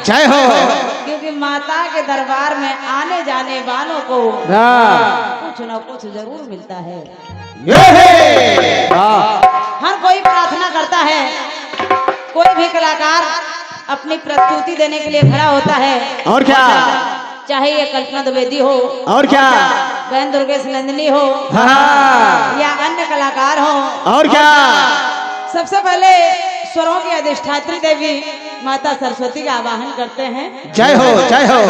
जय हो। क्योंकि माता के दरबार में आने जाने वालों को कुछ न कुछ जरूर मिलता है। हर कोई प्रार्थना करता है, कोई भी कलाकार अपनी प्रस्तुति देने के लिए खड़ा होता है। और क्या, चाहे ये कल्पना द्विवेदी हो, और क्या बहन दुर्गेश नंदिनी हो, या अन्य कलाकार हो, और क्या, सबसे पहले स्वरों की अधिष्ठात्री देवी माता सरस्वती का आवाहन करते हैं। जय हो जय हो।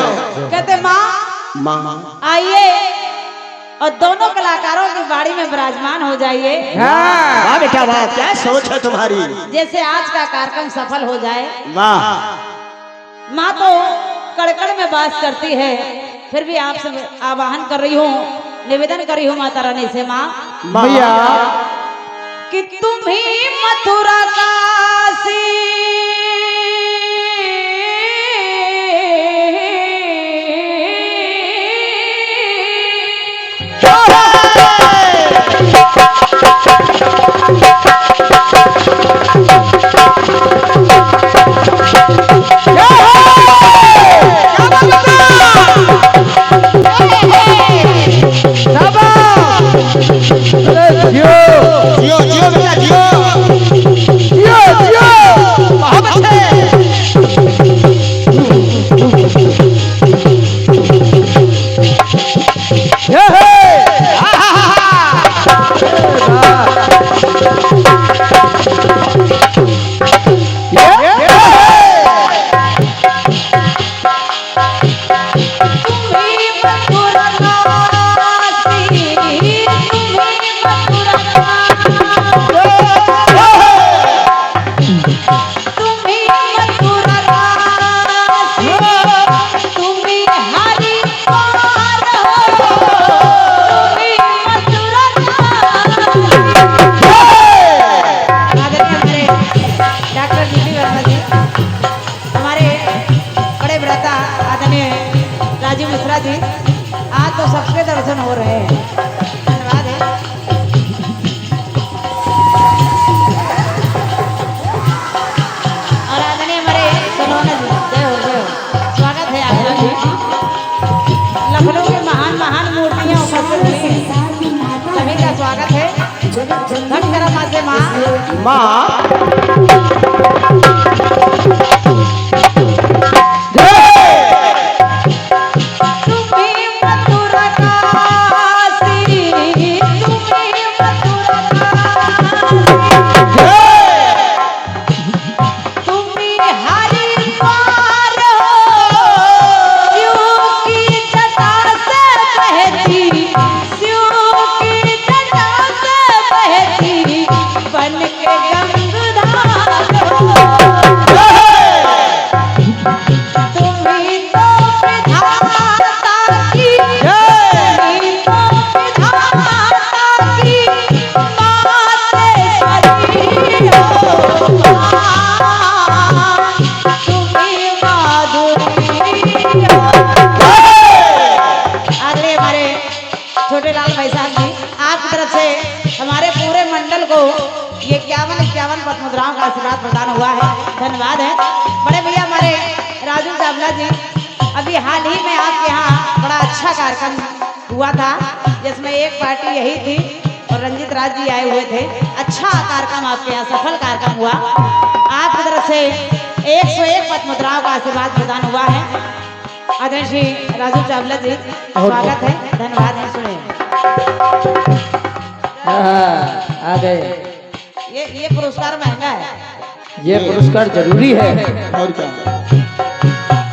कहते माँ आइए और दोनों कलाकारों की बाड़ी में विराजमान हो जाइए। वाह बेटा वाह, क्या सोच है तुम्हारी। जैसे आज का कार्यक्रम सफल हो जाए। वाह। माँ तो कड़कड़ में वास करती है, फिर भी आपसे आवाहन कर रही हूँ, निवेदन कर रही हूँ माता रानी से। माँ भैया कि तुम ही मथुरा काशी हो रहे हैं। धन्यवाद है। और आदरणीय हमारे सोनोना जी, जय हो जय हो, स्वागत है आप लोग। लखनऊ की महान महान मूर्तियां उपस्थित हुई हैं, सभी का स्वागत है। धन करा माँ से माँ ये 51 पद्ममुद्राओं का आशीर्वाद प्रदान हुआ है। धन्यवाद है। बड़े भैया हमारे राजू चावला जी अभी हाल ही में आपके यहाँ बड़ा अच्छा कार्यक्रम हुआ था, जिसमें एक पार्टी यही थी और रंजित राज जी आए हुए थे। अच्छा कार्यक्रम आपके यहाँ सफल कार्यक्रम हुआ। आपकी तरफ से 101 पद मुद्राओं का आशीर्वाद प्रदान हुआ है। आदरणीय श्री राजू चावला जी, स्वागत है, धन्यवाद है। सुनिए आ गए। ये पुरस्कार महंगा है, ये पुरस्कार जरूरी है। और क्या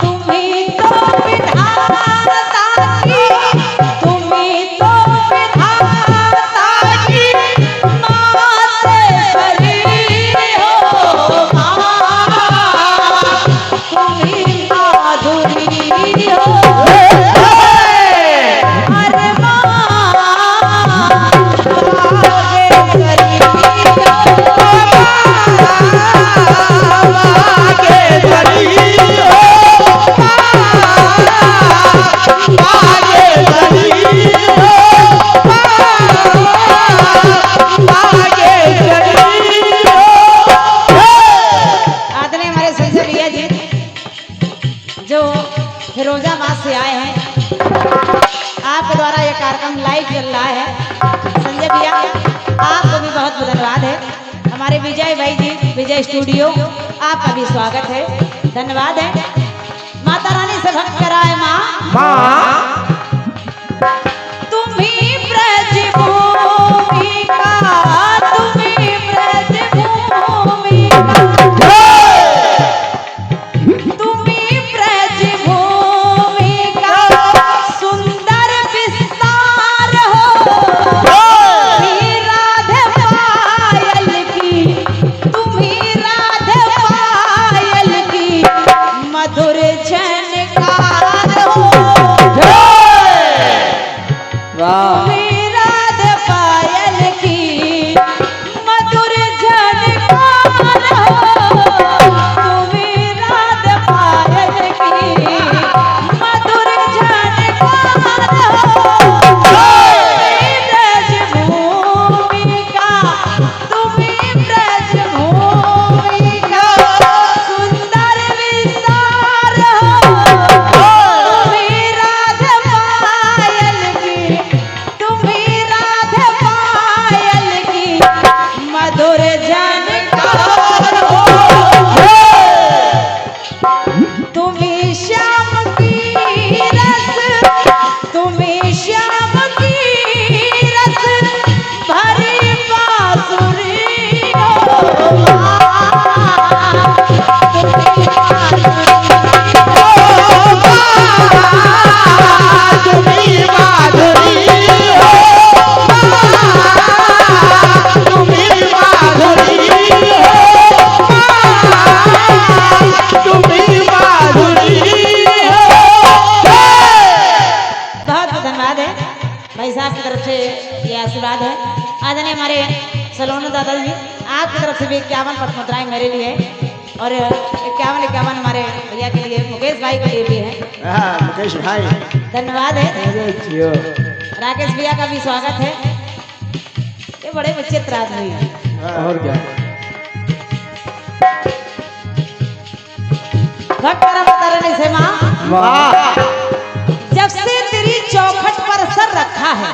तुम्ही तो विधाता की, तुम्ही तो विधाता की मातेश्वरी हो माँ, तुम्ही माधुरी हो अरे माँ, भागेश्वरी फिरोजाबाद से आए हैं। आपके द्वारा ये कार्यक्रम लाइव चल रहा है। संजय भैया आपको भी बहुत बहुत धन्यवाद है। हमारे विजय भाई जी, विजय स्टूडियो, आपका भी स्वागत है, धन्यवाद है। माता रानी से भक्त कराए माँ, तुम्ही ब्रज भूमि का, तुम्ही ब्रज भूमि का, तुम्ही ब्रज भूमि का सुंदर विस्तार हो, तुम्ही राधे पायल की, तुम्ही राधे पायल की मधुर झनकार हो, वाह, तुम्ही राधे पायल की मधुर झनकार हो, तुम्ही राधे पायल की मधुर झनकार हो, तुम्ही ब्रज भूमि का, तुम्ही ब्रज भूमि का सुंदर विस्तार हो, तुम्ही राधे पायल की, तुम्ही राधे पायल की मधुर झनकार हो, तुम्ही श्याम की रस, तुम्ही श्याम की रस भरी बांसुरी हो माँ, तुम्ही बहुत बहुत धन्यवाद है भाई साहब की तरफ से ये आशीर्वाद है। आदरणीय हमारे सलोनी दादाजी, आपकी तरफ से भी 51 पद मुद्राएं मेरे लिए और 51 हमारे भैया के लिए, मुकेश भाई के लिए भी है। हाँ, मुकेश भाई धन्यवाद है। राकेश भैया का भी स्वागत है। ये बड़े विचित्र आदमी है। और क्या। भक्त माता रानी से माँ, वाह, जब से तेरी चौखट पर सर रखा है,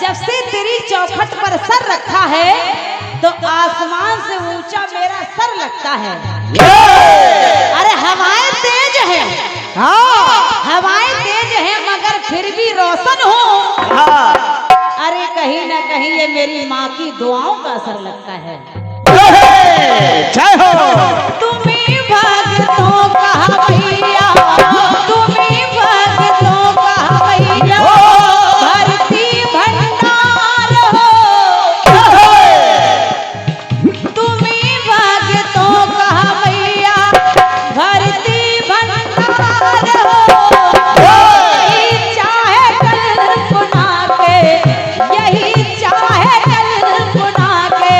जब से तेरी चौखट पर सर रखा है तो आसमान से ऊंचा मेरा सर लगता है। अरे हवाएं तेज है, हवाएं तेज है मगर फिर भी रोशन हो। अरे कहीं ना कहीं ये मेरी माँ की दुआओं का असर लगता है। जय हो। तुम्ही भक्तों का भैया, तुम्ही भक्तों का भैया भरती भंडार हो, तुम्ही भक्तों का भैया भरती भंडार हो, यही चाहे कल्पना के, यही चाहे कल्पना के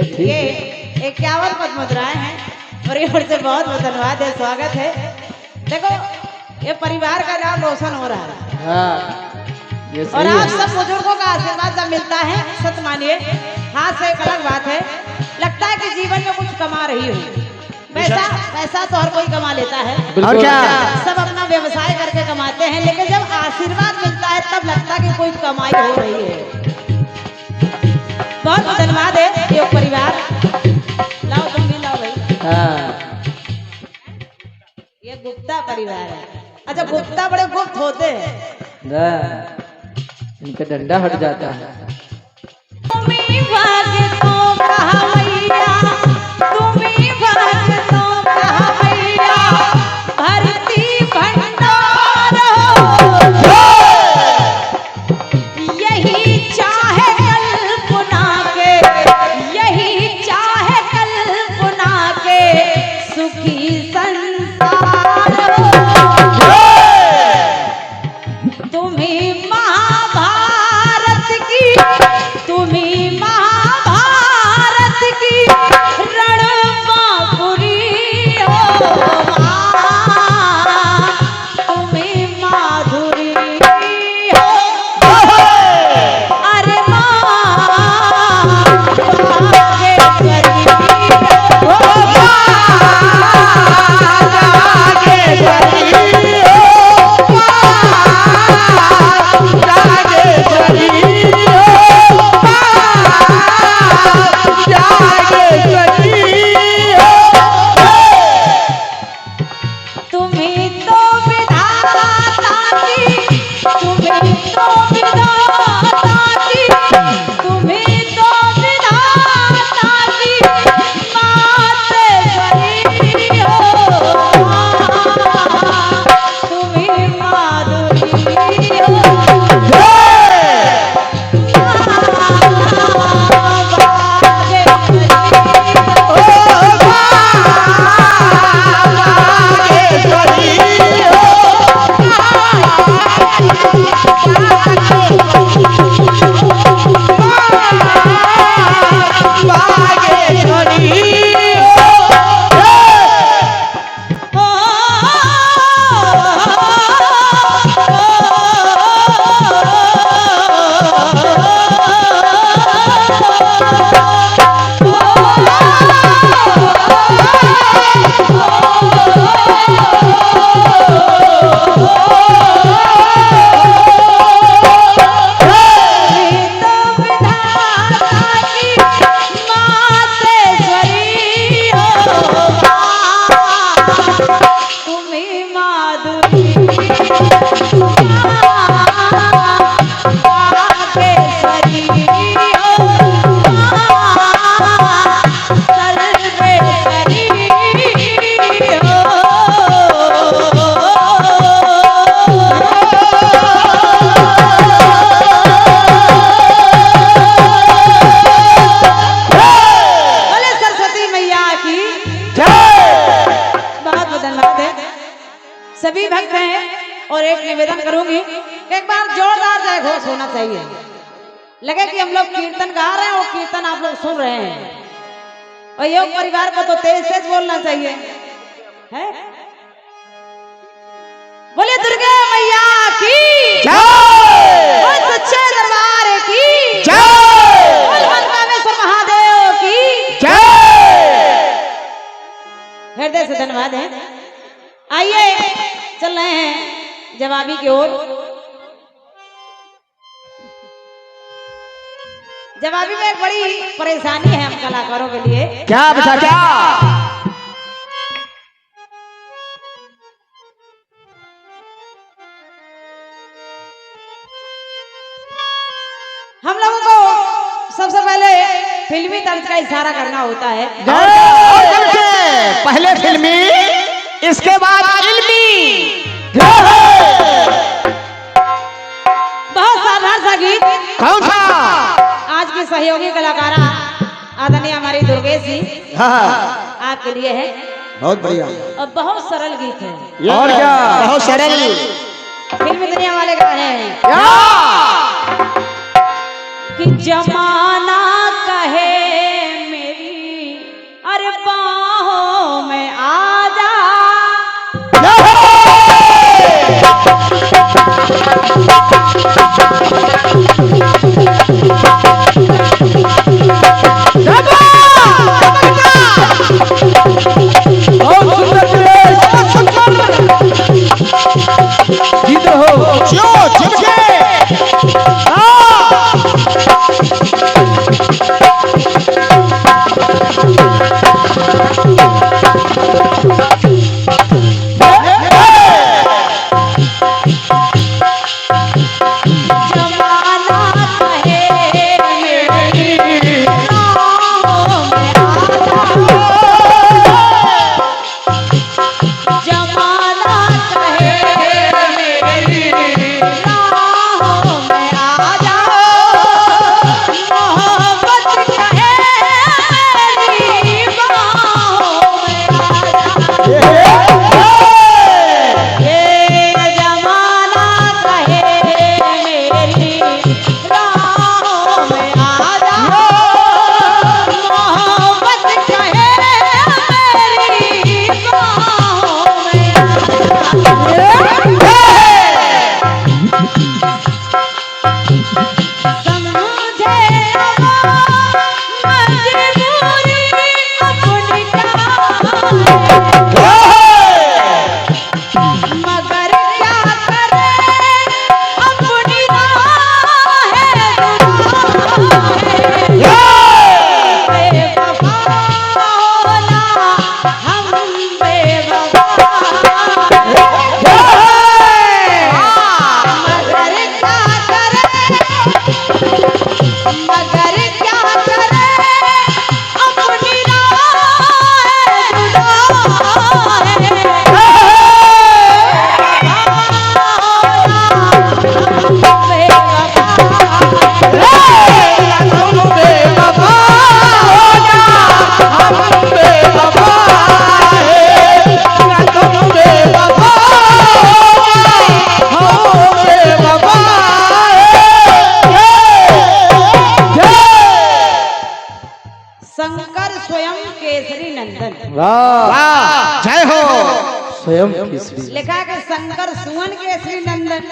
ये ठीक ये है। 51 पद मुद्राएं हैं और ये ओर से बहुत बहुत धन्यवाद है, स्वागत है। देखो ये परिवार का नाम रोशन हो रहा है हाँ ये और सही आप है। सब बुजुर्गों का आशीर्वाद जब मिलता है, सत मानिए हाथ से एक अलग बात है, लगता है कि जीवन में कुछ कमा रही हो। पैसा पैसा तो हर कोई कमा लेता है, और बिल्कुल। क्या सब अपना व्यवसाय करके कमाते हैं, लेकिन जब आशीर्वाद मिलता है तब लगता है कि कोई कमाई हो रही है। बहुत बहुत धन्यवाद है योग परिवार। लाओ तुम भी लाओ भाई। हाँ ये गुप्ता परिवार है। अच्छा गुप्ता बड़े गुप्त होते हैं। ना, इनका डंडा हट जाता है। तुम्हीं भक्तों का मैया, तुम्हीं भक्तों का मैया, भरती भंडार हो। यही चाहे कल्पना के, यही चाहे कल्पना के, सुखी संसार हो। तुम्हें महाभारत की, तुम्हें महाभारत की रणबांकुरी हो मां, तुम्हें माधुरी हो। अरे मां बागेश्वरी हो, तुम्हें तो विधाता की, तुम्हें तो विधाता की, तुम्हें तो विधाता की मातेश्वरी हो मां, तुम्हें माधुरी हो सभी भक्त हैं और एक निवेदन करूंगी कि एक बार जोरदार जय घोष होना चाहिए, लगे कि हम लोग कीर्तन गा रहे हैं और कीर्तन आप लोग सुन रहे हैं। और योग परिवार को तो तेज तेज बोलना चाहिए है। बोलिए दुर्गा मैया की जय, बोल सच्चे दरबार की जय, बोल रामेश्वर महादेव की जय। हृदय से धन्यवाद है। आइए चल रहे हैं जवाबी की ओर। जवाबी में एक बड़ी परेशानी है हम कलाकारों के लिए। क्या बता क्या? हम लोगों को सबसे पहले फिल्मी तर्ज का इशारा करना होता है। पहले फिल्मी, इसके बाद इल्मी। बहुत साधारण सा गीत कौन सा? आज की सहयोगी कलाकारा आदरणीय हमारी दुर्गेश जी हाँ, आपके लिए है बहुत बढ़िया। और बहुत सरल गीत है। और क्या? बहुत सरल। फिल्मी दुनिया वाले गाने हैं क्या? कि जमाना कहे मेरे बाहों में आजा। शंकर स्वयं केसरी नंदन। वाह जय हो। स्वयं केसरी लिखा है कि शंकर सुवन केसरी नंदन,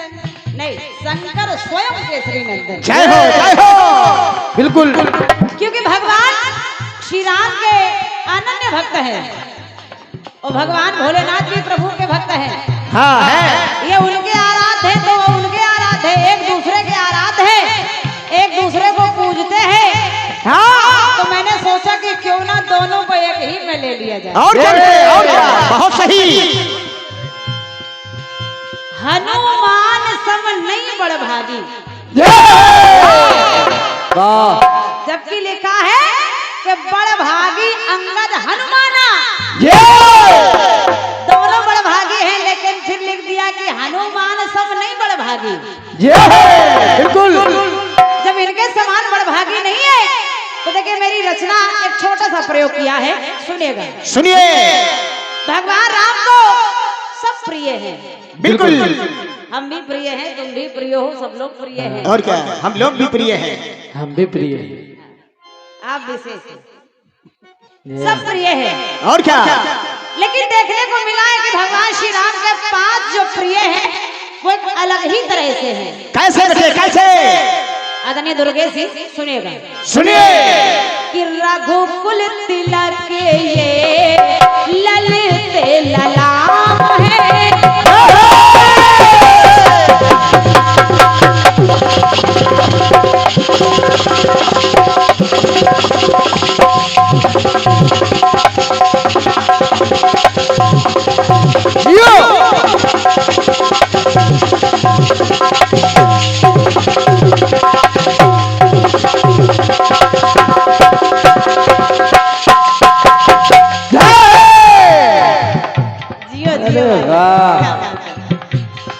नहीं शंकर स्वयं केसरी नंदन। जय हो जय हो। बिल्कुल, क्योंकि भगवान श्री राम के अनन्य भक्त हैं और भगवान भोलेनाथ भी प्रभु के भक्त हैं। हाँ है। ये उनके आराध्य है तो वो उनके आराध्य है, एक दूसरे के आराध्य है, एक दूसरे को पूजते हैं। हाँ तो मैंने सोचा कि क्यों ना दोनों को एक ही में ले लिया जाए। और क्या बहुत सही। हनुमान सम नहीं बड़ भागी, वाह, जबकि लिखा है कि बड़ भागी अंगद हनुमाना। दोनों बड़ भागी हैं, लेकिन फिर लिख दिया कि हनुमान सब नहीं बड़ भागी। बिल्कुल। जब इनके समान बड़ भागी नहीं है तो देखिए मेरी रचना एक छोटा सा प्रयोग किया है, सुनिएगा। सुनिए। भगवान राम को सब प्रिय है, बिल्कुल। हम भी प्रिय हैं, तुम भी प्रिय हो, सब लोग प्रिय हैं। और क्या हम लोग भी प्रिय हैं। हम भी प्रिय, आप विशेष सब प्रिय है। और क्या। लेकिन देखने को मिला है कि भगवान श्री राम के 5 जो प्रिय हैं वो एक अलग ही तरह से हैं। कैसे बेटे कैसे। आदरणीय दुर्गेश जी सुनिएगा। सुनिए। कि रघुकुल तिलक के ये ललित ललाम है।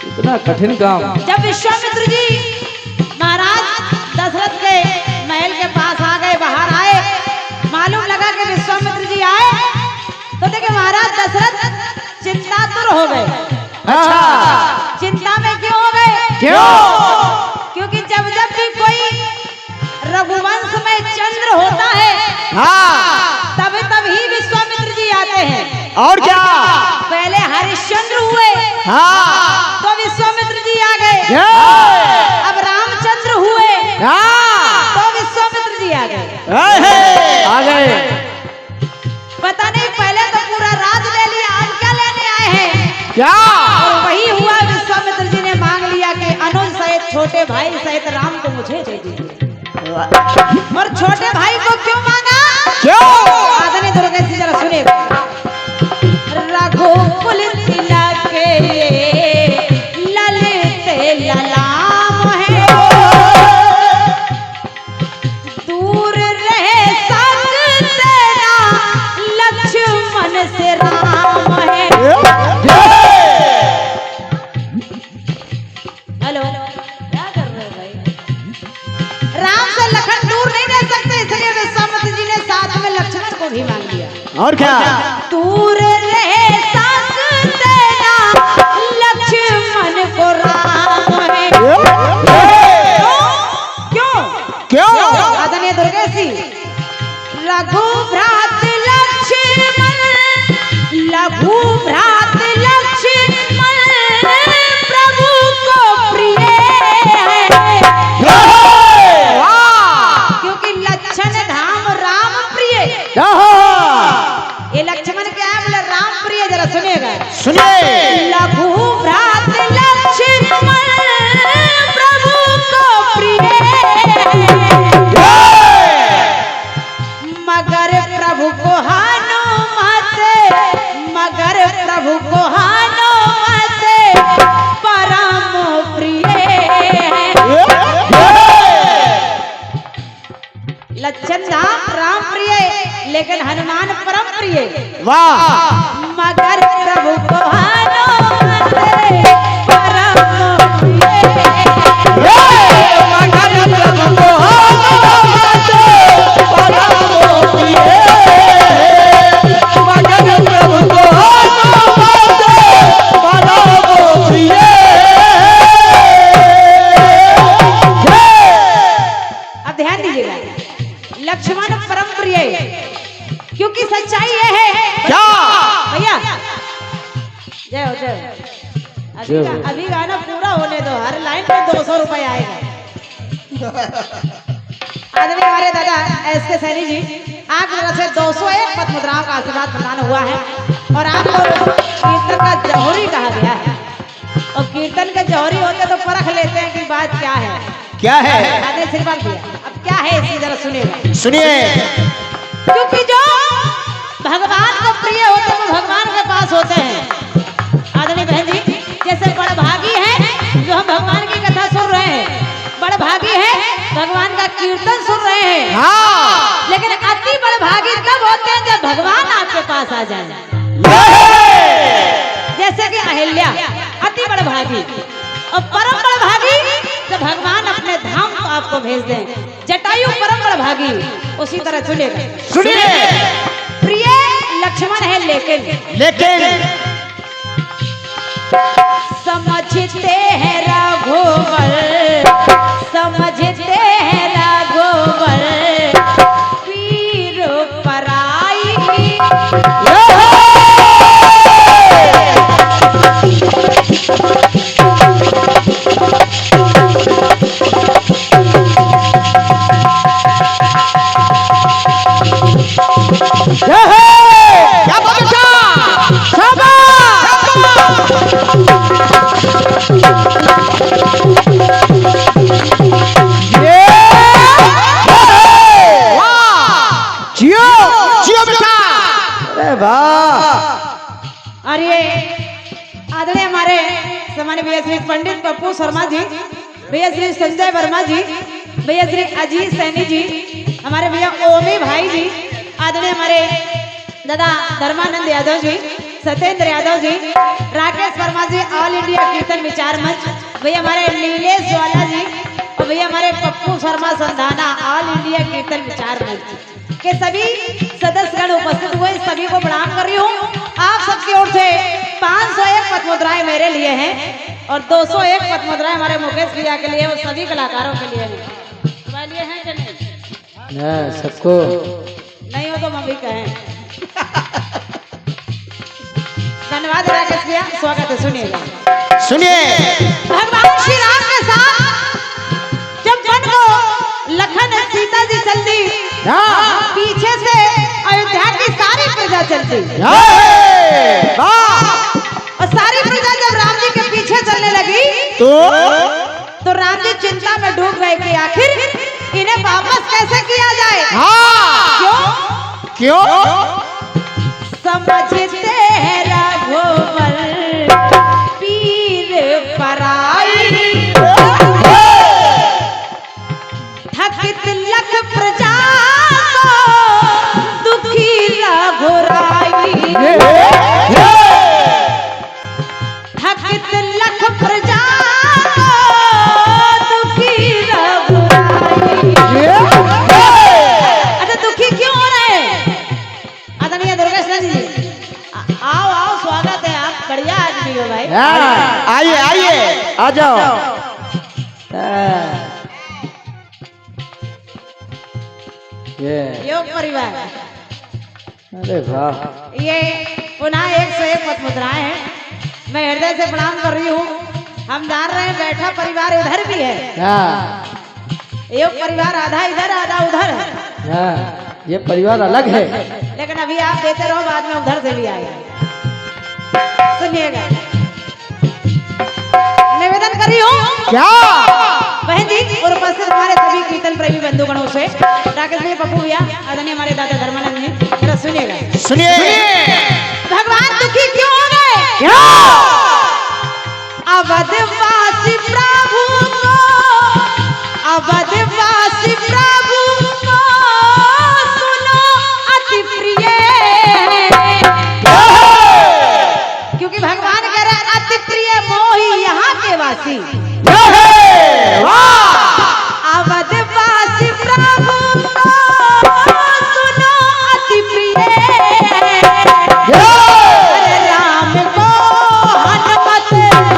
इतना कठिन काम। जब विश्वामित्र जी महाराज दशरथ के महल के पास आ गए, बाहर आए, मालूम लगा कि विश्वामित्र जी आए तो देखे महाराज दशरथ चिंतातुर हो गए। अच्छा। चिंता में क्यों हो गए? क्यों? क्योंकि जब जब भी कोई रघुवंश में चंद्र होता है हाँ तभी विश्वामित्र और क्या? पहले हरिश्चंद्र हुए हाँ तो विश्वामित्र जी आ गए, जय। अब रामचंद्र हुए हाँ तो विश्वामित्र जी आ गए। आ गए। पता नहीं पहले तो पूरा राज ले लिया, अब क्या लेने आए हैं? क्या? और वही हुआ, विश्वामित्र जी ने मांग लिया कि अनुज सहित छोटे भाई सहित राम को मुझे दे दीजिए। और छोटे भाई को क्यों मांगा? क्यों? आदरणीय दुर्गा जी जरा सुनिएगा। रघुकुल तिलक ललित ललाम है, दूर रहे संग तेरा लक्ष्मण से राम है। हेलो, क्या कर रहे हो भाई? राम से लखन दूर नहीं रह सकते, इसलिए विश्वामित्र जी ने साथ में लक्ष्मण को भी मांग लिया। और क्या? दूर रहे संग तेरा लक्ष्मण को राम है। क्यों? क्यों? आदरणीय दुर्गेश जी, रघु भ्रात लक्ष्मण, लघु भ्रात लक्ष्मण प्रभु को प्रिय है, क्योंकि लक्षण धाम राम प्रिय। ये लक्ष्मण क्या है? बोले राम प्रिय। जरा सुनिएगा, सुनिए। लघु भ्रात लक्ष्मण प्रभु को प्रिय, मगर प्रभु को हनुमत, मगर प्रभु को हनुमत परम प्रिय है। लक्षण धाम राम प्रिय, लेकिन हनुमान परम प्रिय। वाह। मगर प्रभु को हनुमत परम प्रिय, मगर प्रभु को हनुमत परम प्रिय, मगर प्रभु को हनुमत परम प्रिय। अब ध्यान दीजिएगा, लक्ष्मण परम प्रिय, क्योंकि सच्चाई यह है। क्या? भैया जय हो, जय हो। अभी गाना पूरा होने दो, हर लाइन पे 200 रुपए आएगा। आदरणीय हमारे दादा एस के सैनी जी, आप तरफ से 201 पद मुद्राओं का आशीर्वाद प्रदान हुआ है। और आपको कीर्तन का जौहरी कहा गया है, और कीर्तन के जौहरी होते तो परख लेते हैं कि बात क्या है। क्या है? आदरणीय आशीर्वाद दिया, अब क्या है इसकी जरा सुनिएगा। सुनिए। क्योंकि जो भगवान को प्रिय होते हैं वो भगवान के पास होते हैं। आदरणीय बहन जी, जैसे बड़भागी है जो हम भगवान की कथा सुन रहे हैं, बड़भागी है भगवान का कीर्तन सुन रहे हैं। हाँ। लेकिन अति बड़भागी तब होते हैं जब भगवान आपके पास आ जाए। जैसे कि अहिल्या अति बड़भागी, और परम बड़भागी जब भगवान अपने धाम को आपको भेज दें। जटायु परम बड़भागी। उसी तरह सुनेगा, सुनिए। प्रिय लक्ष्मण है, लेकिन समझते हैं रघुवर, समझते हैं रघुवर पीर पराई। क्या बात है? अरे वाह। और ये आदरणीय हमारे सम्मानित भैया श्री पंडित पप्पू शर्मा जी, भैया श्री संजय वर्मा जी, भैया श्री अजीत सैनी जी, हमारे भैया ओमी भाई जी, आदरणीय हमारे दादा धर्मानंद यादव जी, सत्येंद्र यादव जी, राकेश वर्मा जी, ऑल इंडिया कीर्तन विचार मंच, भैया हमारे नीलेश ज्वाला जी, और भैया हमारे पप्पू शर्मा संधाना, ऑल इंडिया कीर्तन विचार मंच के सभी सदस्यगण उपस्थित हुए, सभी को प्रणाम कर रही हूँ। आप सबकी ओर से 501 पद मुद्राएं मेरे लिए हैं, और 201 पद मुद्राएं हमारे मुकेश भैया के लिए और सभी कलाकारों के लिए हैं। तुम्हारे लिए हैं कि नहीं? सबको नहीं हो तो मम्मी कहें। धन्यवाद राकेश भैया, स्वागत है। सुनिएगा, सुनिए। भगवान श्री राम के साथ जब वन को लखन सीता जी चलती, पीछे से अयोध्या की सारी प्रजा चलती, और सारी प्रजा जब राम जी के पीछे चलने लगी तो राम जी चिंता में डूब गए कि आखिर इन्हें वापस कैसे किया जाए। क्यों? समझते हैं रघुवर पीर पराई, थकित लख प्रजा को दुखी रघुराई, थकित लख प्रजा को दुखी रघुराई। अच्छा, दुखी क्यों हो रहे हैं? आदरणीय दुर्गेश जी, आओ, स्वागत है। आप बढ़िया आदमी हो भाई। आइए आ जाओ। ये योग परिवार, अरे वाह, ये पुनः 101 पद मुद्राएं हैं। मैं हृदय से प्रणाम कर रही हूँ। हम जान रहे हैं बैठा परिवार इधर भी है, योग परिवार आधा इधर आधा उधर है, ये परिवार अलग है, लेकिन अभी आप देते रहो, बाद में उधर से भी आएगा। सुनिएगा, निवेदन कर रही हूँ क्या? बहन जी और उपस्थित हमारे सभी कीर्तन प्रेमी बंधुगणों से, राकेश भैया, पप्पू भैया, आदरणीय हमारे दादा धर्मानंद जी, जरा सुनिएगा। भगवान दुखी क्यों हो गए? अवधवासी प्रभु को, अवधवासी प्रभु को सुनो अति प्रिय, क्योंकि भगवान कह रहे अति प्रिय मोही यहाँ के वासी। अवधवासी प्रभु को सुनो अति प्रिय, राम को हनुमत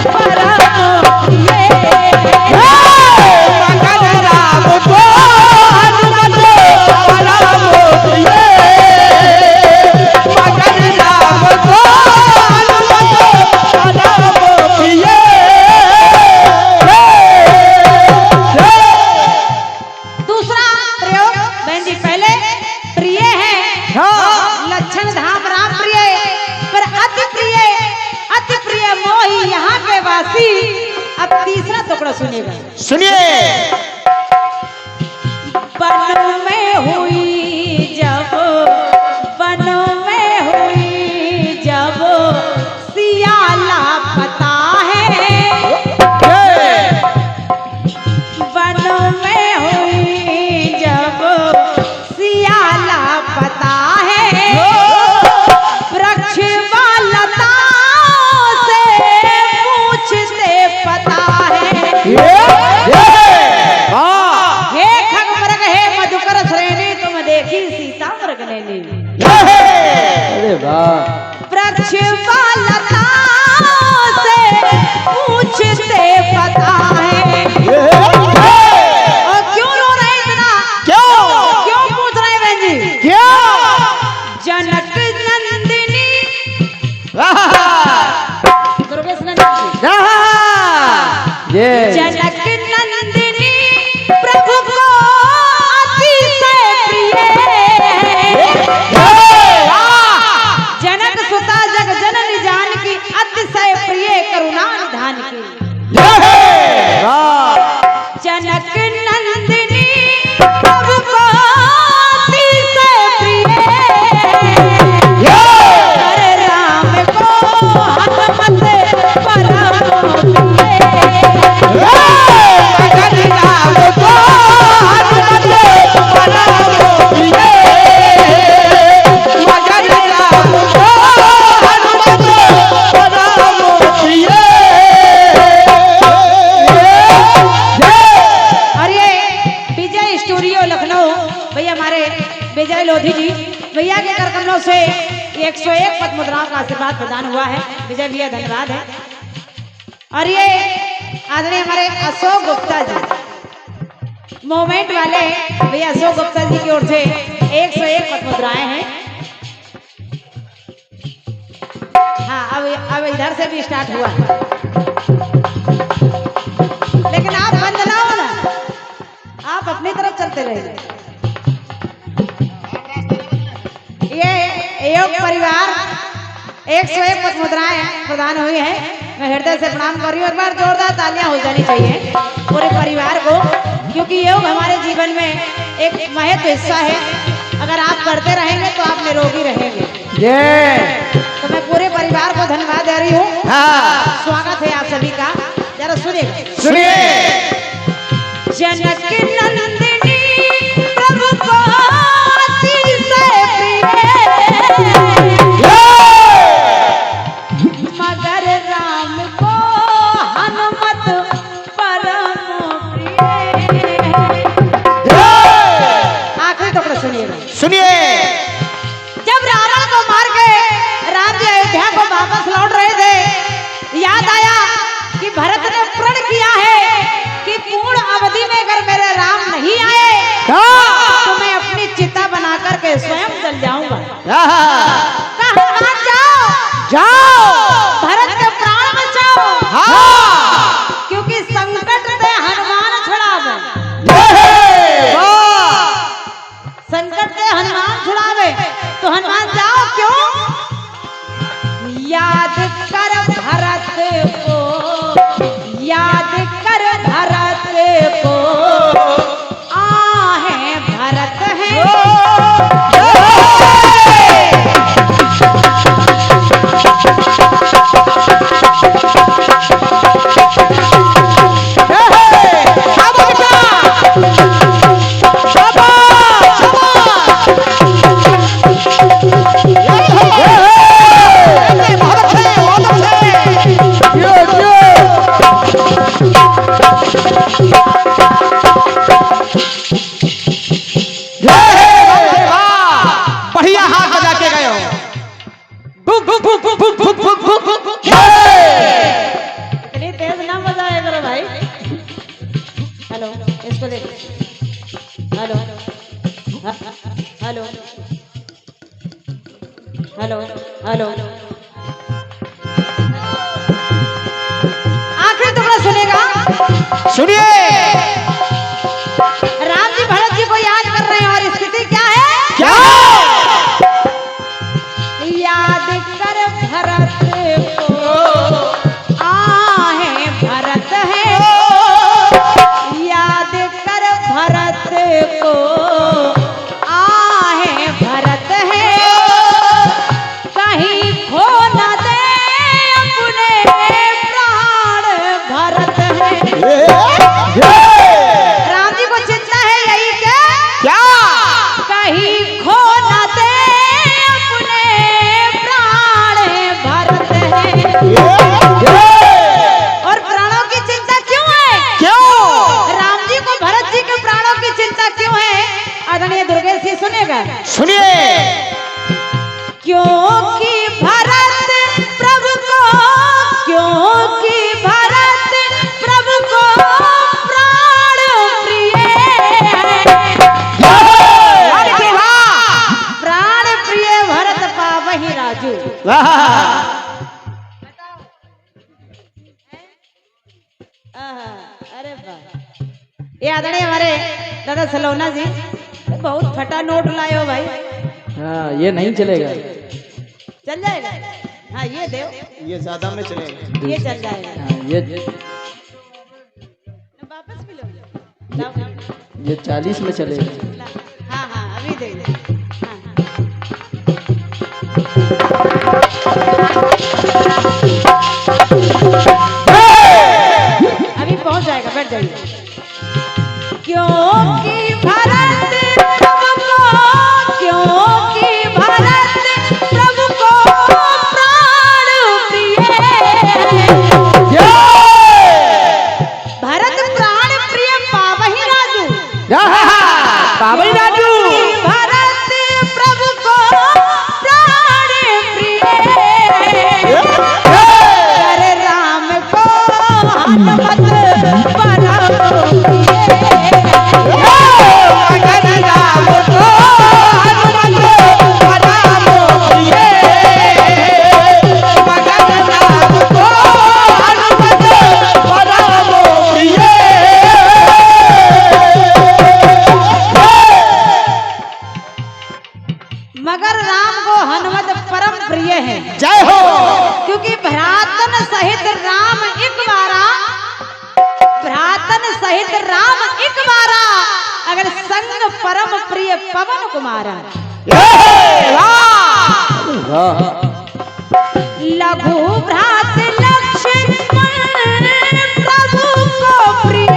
परम प्रिय, राम को हनुमत परम प्रिय, राम को हनुमत परम प्रिय। दूसरा प्रयोग बहन जी, पहले प्रिय है, लक्षण धाम राम प्रिय, पर अति प्रिय मोही यहाँ के वासी। अब तीसरा टुकड़ा सुनिएगा। सुनिए। वन में हुई जब, वन में हुई जब सिया लापता है, वन में हुई जब सिया लापता है, वृक्ष व लताओं से पूछते पता है। हे खगमृग हे मधुकर श्रेणी, तुम देखी सीता मृग ने ली, अरे वाह, वृक्ष व लताओं से पूछते पता है। और क्यों रो रहे इतना? क्यों पूछ रहे बहन जी? जनक नंदिनी, दुर्गेश नंदिनी, ये जनक नंदिनी प्रभु को अतिशय प्रिय, जनक सुता जग जननी जानकी, अतिशय प्रिय करुणा निधान की, जनक नंदिनी प्रभु को अतिशय प्रिय, राम को हनुमत परम प्रिय, राम को हनुमत परम प्रिय, राम को हनुमत परम प्रिय। और ये विजय स्टूडियो लखनऊ भैया, हमारे विजय लोधी जी भैया के कर कमलों से 101 पद मुद्राओं का आशीर्वाद प्रदान हुआ है। विजय भैया धन्यवाद है। और ये आदरणीय हमारे अशोक गुप्ता जी मोमेंट वाले भैया, अशोक गुप्ता जी की ओर से 101 पद मुद्राएं हैं। हाँ, अब अब इधर से भी स्टार्ट हुआ, लेकिन आप बंद ना हो ना, आप अपनी तरफ चलते रहिए। ये योग परिवार 101 पद मुद्राएं प्रदान हुई है। मैं हृदय से प्रणाम कर रही हूँ। एक बार जोरदार तालियां हो जानी चाहिए पूरे परिवार को, क्योंकि योग हमारे जीवन में एक महत्व हिस्सा है। अगर आप करते रहेंगे तो आप निरोगी रहेंगे। तो मैं पूरे परिवार को धन्यवाद दे रही हूँ। हाँ। स्वागत है आप सभी का। जरा सुनिए सुनिए। जनक नंदिनी प्रभु को अति से प्रिय, मगर राम को हनुमत परम प्रिय। आखिरी टुकड़ा सुनिएगा। सुनिए। जब रावण को मार के राम जी अयोध्या को वापस लौट रहे थे, याद आया कि भरत ने प्रण किया है कि पूर्ण अवधि में अगर मेरे राम नहीं आए तो मैं अपनी चिता बना करके स्वयं जल जाऊंगा। कहाँ जाओ जाओ, भरत के प्राण बचाओ। हाँ। क्योंकि संकट से हनुमान छुड़ावे, संकट से हनुमान छुड़ावे। तो हनुमान जाओ, क्यों? याद कर भरत को, याद कर भरत को, आहे भरत है। बढ़िया हाथ बजा के गए हो। इतनी तेज ना बजाया करो भाई। हेलो, इसको दे। Hello hello hello hello. आखिरी टुकड़ा सुनेगा। सुनिए। राम जी भरत जी को याद कर रहे हैं और स्थिति क्या है? क्या? याद कर भरत को, आहे भरत है। याद कर भरत को, आहे भरत है। कहीं खो न दे अपने प्राण भरत है। राम जी को चिंता है यही क्या कहीं खो न दे अपने प्राण भरत है। और प्राणों की चिंता क्यों है? क्यों? राम जी को भरत जी के प्राणों की चिंता क्यों है? आदरणीय दुर्गेश जी सुनेगा। सुनिए। क्योंकि भरत प्रभु को, क्योंकि भरत प्रभु को प्राण प्रिय है। प्राण प्रिय भरत पावहि राजू। अरे वाह। ये आदरणीय हमारे दादा सलोना जी बहुत फटा नोट लाए हो भाई। हाँ, ये नहीं चलेगा। चल जाएगा। हाँ ये दे, ये ज्यादा में चलेगा। ये चल जाएगा। हाँ, वापस भी लो। लाओ। ये 40 में चलेगा। ला। हाँ हाँ अभी दे दे। हाँ, अभी पहुंच जाएगा, बैठ जाइए। क्योंकि भरत प्रभु को, क्योंकि भरत प्रभु को प्राण प्रिय है। भरत प्राण प्रिय पावहि राजू। हैं। जय हो। क्योंकि भ्रातन सहित राम एक बारा, भ्रातन सहित राम एक बारा, अगर संग परम प्रिय पवन कुमारा। वाह लघु भ्रात लक्ष्मण प्रभु को प्रिय,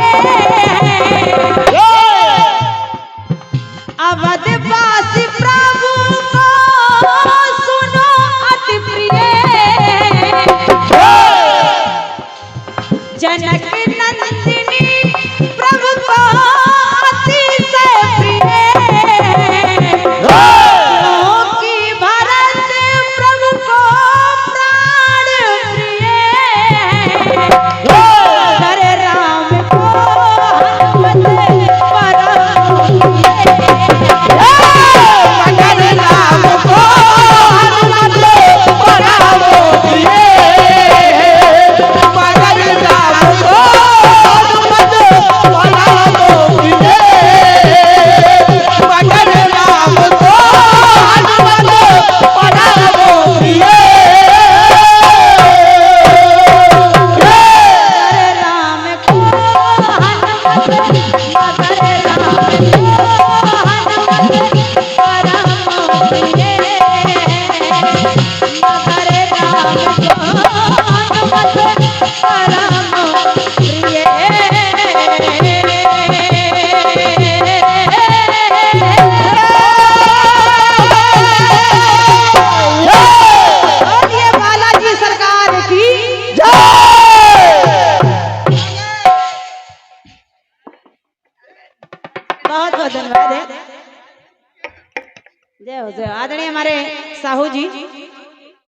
अवधवासी प्रभु को सुनो अति प्रिय, जनक नंदिनी प्रभु को अतिशय प्रिय, क्योंकि भरत प्रभु को प्राण प्रिय, हरे राम को हनुमत परम धन्यवाद है। जय हो जय। आदरणीय हमारे साहू जी